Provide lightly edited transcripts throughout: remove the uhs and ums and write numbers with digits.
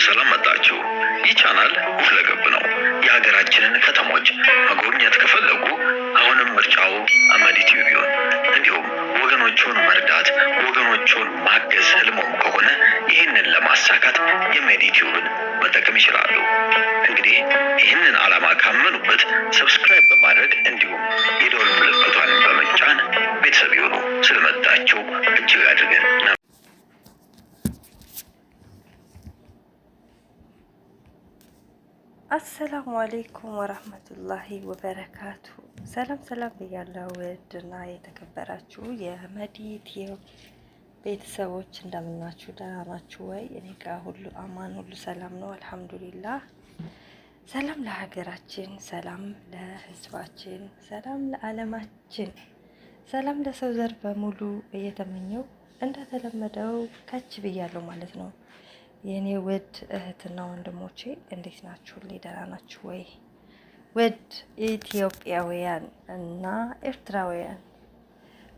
በሰላም መጣችሁ። ይህ ቻናል ሁለገብ ነው። የሀገራችንን ከተሞች መጎብኘት ከፈለጉ አሁንም ምርጫው አመዲ ቲዩብ ይሁን። እንዲሁም ወገኖቹን መርዳት፣ ወገኖቹን ማገዝ ህልሞም ከሆነ ይህንን ለማሳካት የአመዲ ቲዩብን መጠቀም ይችላሉ። እንግዲህ ይህንን ዓላማ ካመኑበት ሰብስክራይብ በማድረግ እንዲሁም የደወል ምልክቷን በመጫን ቤተሰብ ይሁኑ። ስለመጣችሁ እጅግ አድርገን አሰላሙ አሌይኩም ወራህመቱላሂ ወበረካቱ። ሰላም ብያለሁ። ውድና የተከበራችሁ የአመዲ ቲዩብ ቤተሰቦች እንደምናችሁ፣ ደህና ናችሁ ወይ? እኔ ጋር ሁሉ አማን፣ ሁሉ ሰላም ነው አልሐምዱሊላህ። ሰላም ለሀገራችን፣ ሰላም ለህዝባችን፣ ሰላም ለዓለማችን፣ ሰላም ለሰው ዘር በሙሉ እየተመኘው እንደተለመደው ከች ብያለሁ ማለት ነው። የኔ ውድ እህትና ወንድሞቼ እንዴት ናችሁ? ደህና ናችሁ ወይ? ውድ ኢትዮጵያውያን እና ኤርትራውያን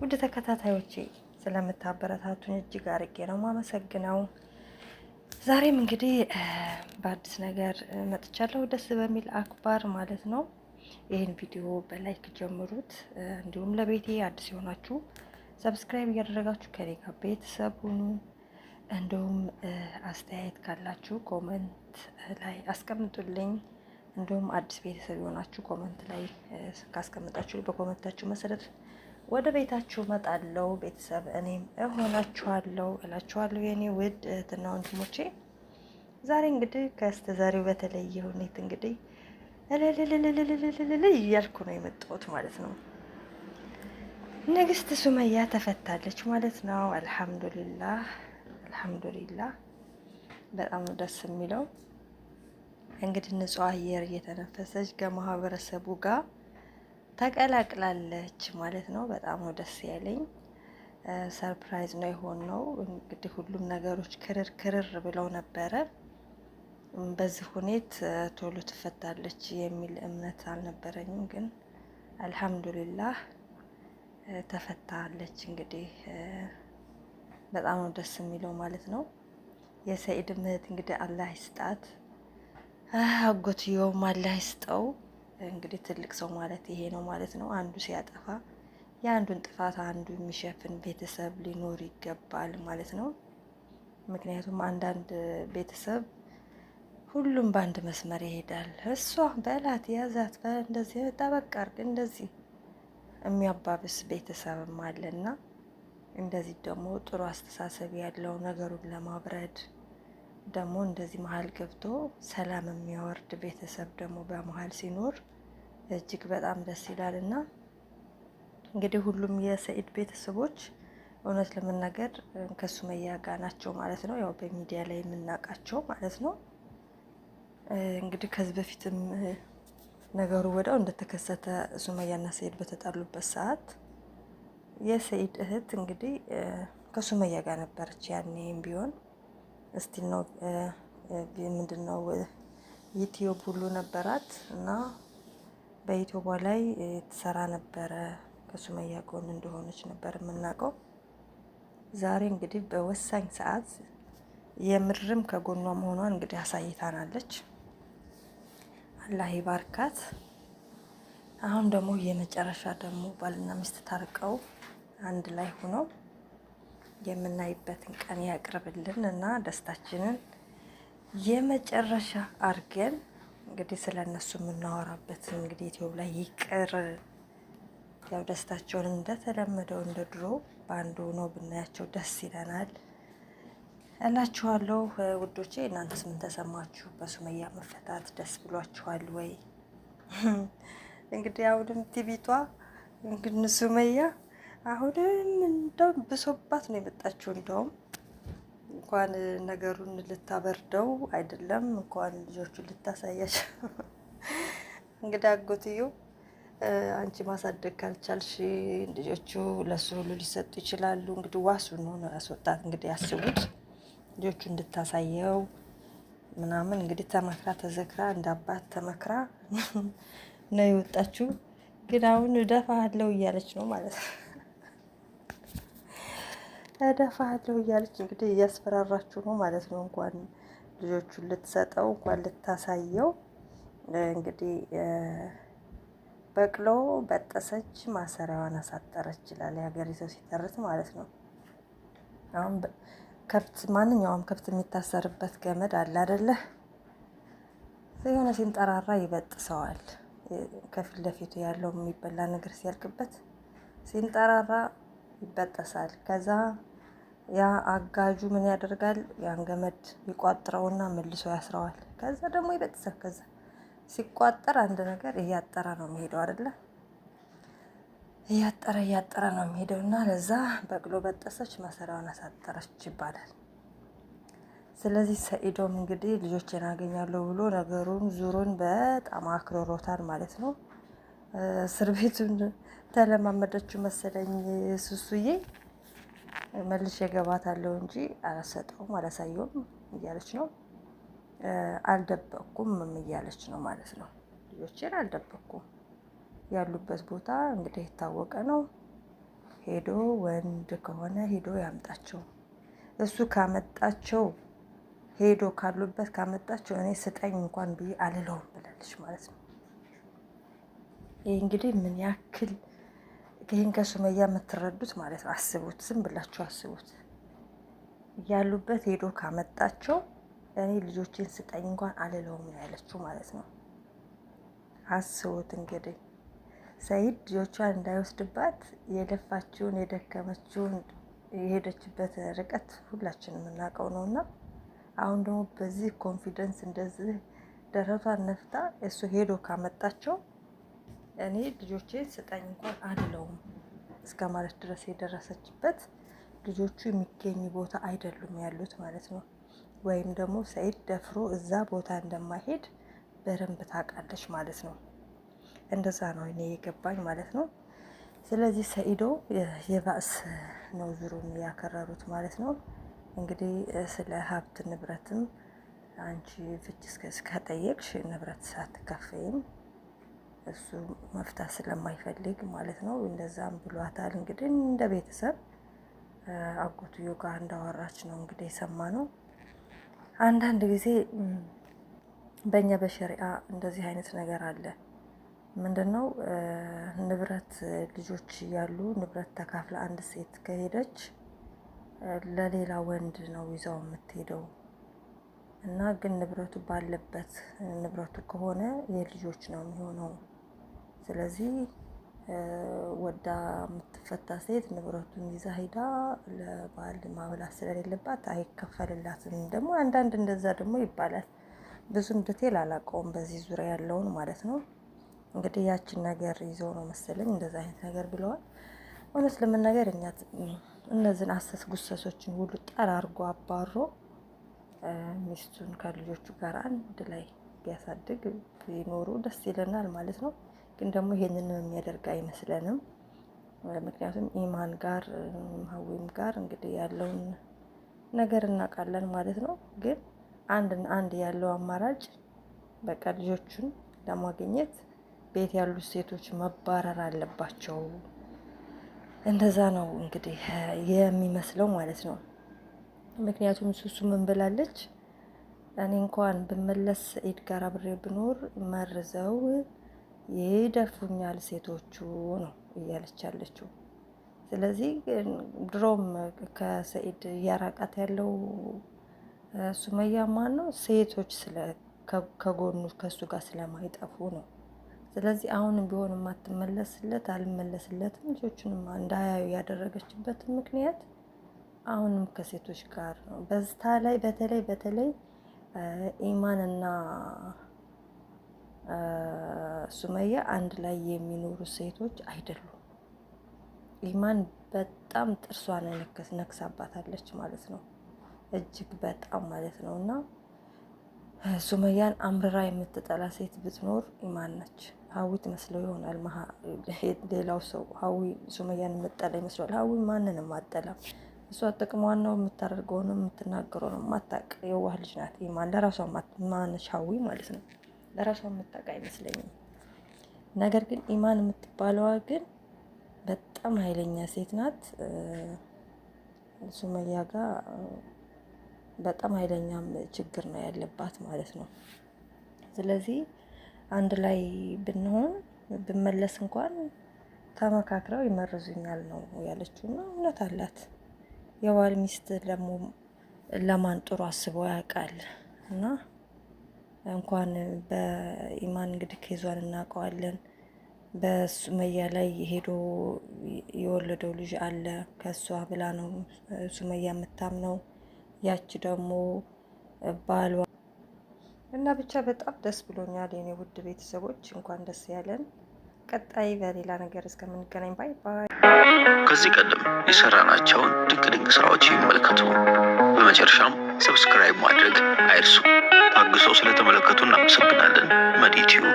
ውድ ተከታታዮቼ ስለምታበረታቱኝ እጅግ አርጌ ነው ማመሰግነው። ዛሬም እንግዲህ በአዲስ ነገር መጥቻለሁ፣ ደስ በሚል አክባር ማለት ነው። ይህን ቪዲዮ በላይክ ጀምሩት። እንዲሁም ለቤቴ አዲስ የሆናችሁ ሰብስክራይብ እያደረጋችሁ ከኔ ጋር ቤተሰብ ሁኑ። እንዲሁም አስተያየት ካላችሁ ኮመንት ላይ አስቀምጡልኝ። እንዲሁም አዲስ ቤተሰብ የሆናችሁ ኮመንት ላይ ካስቀምጣችሁ በኮመንታችሁ መሰረት ወደ ቤታችሁ መጣለው ቤተሰብ እኔም እሆናችኋለሁ እላችኋለሁ። የኔ ውድ እህትና ወንድሞቼ ዛሬ እንግዲህ ከስተዛሬው በተለየ ሁኔታ እንግዲህ እያልኩ ነው የመጣሁት ማለት ነው። ንግስት ሱመያ ተፈታለች ማለት ነው። አልሐምዱሊላህ በጣም ደስ የሚለው እንግዲህ ንጹህ አየር እየተነፈሰች ከማህበረሰቡ ጋር ተቀላቅላለች ማለት ነው። በጣም ነው ደስ ያለኝ። ሰርፕራይዝ ነው የሆነው። እንግዲህ ሁሉም ነገሮች ክርር ብለው ነበረ። በዚህ ሁኔታ ቶሎ ትፈታለች የሚል እምነት አልነበረኝም፣ ግን አልሐምዱሊላህ ተፈታለች። እንግዲህ በጣም ነው ደስ የሚለው ማለት ነው። የሰኢድ ምህት እንግዲህ አላህ ይስጣት፣ አጎትየውም አላህ ይስጠው። እንግዲህ ትልቅ ሰው ማለት ይሄ ነው ማለት ነው። አንዱ ሲያጠፋ የአንዱን ጥፋት አንዱ የሚሸፍን ቤተሰብ ሊኖር ይገባል ማለት ነው። ምክንያቱም አንዳንድ ቤተሰብ ሁሉም በአንድ መስመር ይሄዳል። እሷ በላት ያዛት እንደዚህ ጠበቅ አድርግ እንደዚህ የሚያባብስ ቤተሰብም አለና እንደዚህ ደግሞ ጥሩ አስተሳሰብ ያለው ነገሩን ለማብረድ ደግሞ እንደዚህ መሀል ገብቶ ሰላም የሚያወርድ ቤተሰብ ደግሞ በመሀል ሲኖር እጅግ በጣም ደስ ይላልና እንግዲህ ሁሉም የሰኢድ ቤተሰቦች እውነት ለመናገር ከሱመያ ጋር ናቸው ማለት ነው። ያው በሚዲያ ላይ የምናውቃቸው ማለት ነው። እንግዲህ ከዚህ በፊትም ነገሩ ወዲያው እንደተከሰተ ሱመያና ሰኢድ በተጣሉበት ሰዓት የሰኢድ እህት እንግዲህ ከሱመያ ጋር ነበረች። ያኔም ቢሆን እስቲል ነው ምንድነው ዩቲዩብ ሁሉ ነበራት እና በዩቲዩቧ ላይ ትሰራ ነበረ። ከሱመያ ጎን እንደሆነች ነበር የምናውቀው። ዛሬ እንግዲህ በወሳኝ ሰዓት የምርም ከጎኗ መሆኗን እንግዲህ አሳይታናለች። አላህ ይባርካት። አሁን ደግሞ የመጨረሻ ደግሞ ባልና ሚስት ታርቀው አንድ ላይ ሆነው የምናይበትን ቀን ያቅርብልን እና ደስታችንን የመጨረሻ አርገን እንግዲህ ስለነሱ የምናወራበት እንግዲህ ዩቲዩብ ላይ ይቅር። ያው ደስታቸውን እንደተለመደው እንደ ድሮ በአንዱ ነው ብናያቸው ደስ ይለናል እላችኋለሁ ውዶቼ። እናንተስ ምን ተሰማችሁ? በሱመያ መፈታት ደስ ብሏችኋል ወይ? እንግዲህ አሁንም ቲቪቷ እንግዲህ ሱመያ አሁንም እንደው ብሶባት ነው የመጣችው። እንደውም እንኳን ነገሩን ልታበርደው አይደለም እንኳን ልጆቹን ልታሳያቸው። እንግዲህ አጎትየው አንቺ ማሳደግ ካልቻልሽ ልጆቹ ለሱ ሁሉ ሊሰጡ ይችላሉ። እንግዲህ ዋሱ ነው ያስወጣት። እንግዲህ ያስቡት ልጆቹ እንድታሳየው ምናምን እንግዲህ ተመክራ ተዘክራ እንዳባት ተመክራ ነው የወጣችው። ግን አሁን እደፋለሁ እያለች ነው ማለት ነው። እደፋለሁ እያለች እንግዲህ እያስፈራራችሁ ነው ማለት ነው። እንኳን ልጆቹን ልትሰጠው እንኳን ልታሳየው እንግዲህ በቅሎ በጠሰች ማሰሪያዋን አሳጠረች ይላል የሀገሬ ሰው ሲተርት ማለት ነው። አሁን ከብት ማንኛውም ከብት የሚታሰርበት ገመድ አለ አይደለ? የሆነ ሲንጠራራ ይበጥሰዋል። ከፊት ለፊቱ ያለው የሚበላ ነገር ሲያልቅበት ሲንጠራራ ይበጠሳል። ከዛ ያ አጋጁ ምን ያደርጋል? ያን ገመድ ይቋጥረውና መልሶ ያስረዋል። ከዛ ደግሞ ይበጥሳል። ከዛ ሲቋጠር አንድ ነገር እያጠረ ነው የሚሄደው አይደለ? እያጠረ ነው የሚሄደው እና ለዛ በቅሎ በጠሰች ማሰሪያዋን አሳጠረች ይባላል። ስለዚህ ሰኢዶም እንግዲህ ልጆችን አገኛለሁ ብሎ ነገሩን ዙሩን በጣም አክሮሮታል ማለት ነው። እስር ቤቱን ተለማመደችው መሰለኝ ሱሱዬ። መልሼ እገባታለሁ እንጂ አላሰጠውም አላሳየውም እያለች ነው። አልደበቅኩም እያለች ነው ማለት ነው። ልጆችን አልደበቅኩም፣ ያሉበት ቦታ እንግዲህ የታወቀ ነው። ሄዶ ወንድ ከሆነ ሄዶ ያምጣቸው። እሱ ካመጣቸው ሄዶ ካሉበት ካመጣቸው እኔ ስጠኝ እንኳን ብዬ አልለውም ብላለች ማለት ነው። ይህ እንግዲህ ምን ያክል ይህን ከሱመያ የምትረዱት ማለት ነው። አስቡት፣ ዝም ብላችሁ አስቡት። ያሉበት ሄዶ ካመጣቸው እኔ ልጆቼን ስጠኝ እንኳን አልለውም ነው ያለችው ማለት ነው። አስቡት እንግዲህ ሰኢድ ልጆቿን እንዳይወስድባት የለፋችውን የደከመችውን የሄደችበት ርቀት ሁላችንም የምናውቀው ነው። እና አሁን ደግሞ በዚህ ኮንፊደንስ እንደዚህ ደረቷን ነፍታ እሱ ሄዶ ካመጣቸው እኔ ልጆቼን ስጠኝ እንኳን አልለውም እስከ ማለት ድረስ የደረሰችበት ልጆቹ የሚገኝ ቦታ አይደሉም ያሉት ማለት ነው። ወይም ደግሞ ሰኢድ ደፍሮ እዛ ቦታ እንደማይሄድ በደንብ ታውቃለች ማለት ነው። እንደዛ ነው እኔ የገባኝ ማለት ነው። ስለዚህ ሰኢዶ የባስ ነው ዙሩን ያከረሩት ማለት ነው። እንግዲህ ስለ ሀብት ንብረትም አንቺ ፍች እስከጠየቅሽ ንብረት ሳትከፈይም እሱ መፍታት ስለማይፈልግ ማለት ነው። እንደዛም ብሏታል። እንግዲህ እንደ ቤተሰብ አጎትዮ ጋር እንዳወራች ነው እንግዲህ የሰማ ነው። አንዳንድ ጊዜ በእኛ በሸሪአ እንደዚህ አይነት ነገር አለ። ምንድነው? ንብረት ልጆች ያሉ ንብረት ተካፍላ አንድ ሴት ከሄደች ለሌላ ወንድ ነው ይዛው የምትሄደው እና ግን ንብረቱ ባለበት ንብረቱ ከሆነ የልጆች ነው የሚሆነው። ስለዚህ ወዳ የምትፈታ ሴት ንብረቱን ይዛ ሄዳ ለባል ማብላት ስለሌለባት አይከፈልላትም። ደግሞ አንዳንድ እንደዛ ደግሞ ይባላል። ብዙም ዲቴል አላውቀውም በዚህ ዙሪያ ያለውን ማለት ነው። እንግዲህ ያችን ነገር ይዘው ነው መሰለኝ እንደዛ አይነት ነገር ብለዋል። እውነት ለመናገር እኛ እነዚህን አሰስ ጉሰሶችን ሁሉ ጠራርጎ አባሮ ሚስቱን ከልጆቹ ጋር አንድ ላይ ቢያሳድግ ቢኖሩ ደስ ይለናል ማለት ነው። ግን ደግሞ ይሄንን የሚያደርግ አይመስለንም። ምክንያቱም ኢማን ጋር ሀዊም ጋር እንግዲህ ያለውን ነገር እናውቃለን ማለት ነው። ግን አንድ ያለው አማራጭ በቃ ልጆቹን ለማግኘት ቤት ያሉት ሴቶች መባረር አለባቸው። እንደዛ ነው እንግዲህ የሚመስለው ማለት ነው። ምክንያቱም ሱሱ ምን ብላለች? እኔ እንኳን ብመለስ ሰኢድ ጋር አብሬ ብኖር መርዘው ይደፉኛል ሴቶቹ ነው እያለች ያለችው። ስለዚህ ድሮም ከሰኢድ እያራቃት ያለው ሱመያ ማን ነው? ሴቶች ከጎኑ ከሱ ጋር ስለማይጠፉ ነው። ስለዚህ አሁንም ቢሆን የማትመለስለት አልመለስለትም ልጆቹንም እንዳያዩ ያደረገችበት ምክንያት አሁንም ከሴቶች ጋር ነው። በዝታ ላይ በተለይ ኢማንና ሱመያ አንድ ላይ የሚኖሩ ሴቶች አይደሉም። ኢማን በጣም ጥርሷን ነክሳባታለች ማለት ነው። እጅግ በጣም ማለት ነው። እና ሱመያን አምርራ የምትጠላ ሴት ብትኖር ኢማን ነች። ሀዊ ትመስለው ይሆናል ሌላው ሰው ሀዊ ሱመያን የምትጠላ ይመስላል። ሀዊ ማንንም አትጠላም። እሷ ጥቅሟን ነው የምታደርገው ነው የምትናገረው ነው የማታውቅ የዋህ ልጅ ናት። ኢማን ለራሷ ማነች ሀዊ ማለት ነው። ለራሷ የምታውቅ አይመስለኝም። ነገር ግን ኢማን የምትባለዋ ግን በጣም ኃይለኛ ሴት ናት። ሱመያ ጋር በጣም ኃይለኛም ችግር ነው ያለባት ማለት ነው። ስለዚህ አንድ ላይ ብንሆን ብመለስ እንኳን ተመካክረው ይመርዙኛል ነው ያለችው እና እውነት አላት። የባል ሚስት ደግሞ ለማን ጥሩ አስበው ያውቃል እና እንኳን በኢማን እንግዲህ ኬዟን እናውቀዋለን። በሱመያ ላይ ሄዶ የወለደው ልጅ አለ ከሷ ብላ ነው ሱመያ የምታምነው። ያቺ ደግሞ ባሏ እና ብቻ በጣም ደስ ብሎኛል የኔ ውድ ቤተሰቦች፣ እንኳን ደስ ያለን። ቀጣይ በሌላ ነገር እስከምንገናኝ ባይ ባይ። ከዚህ ቀደም የሰራናቸውን ድንቅ ስራዎች ይመልከቱ። በመጨረሻም ሰብስክራይብ ማድረግ አይርሱ። ታግሰው ስለተመለከቱ እናመሰግናለን። መዲ ቲዩብ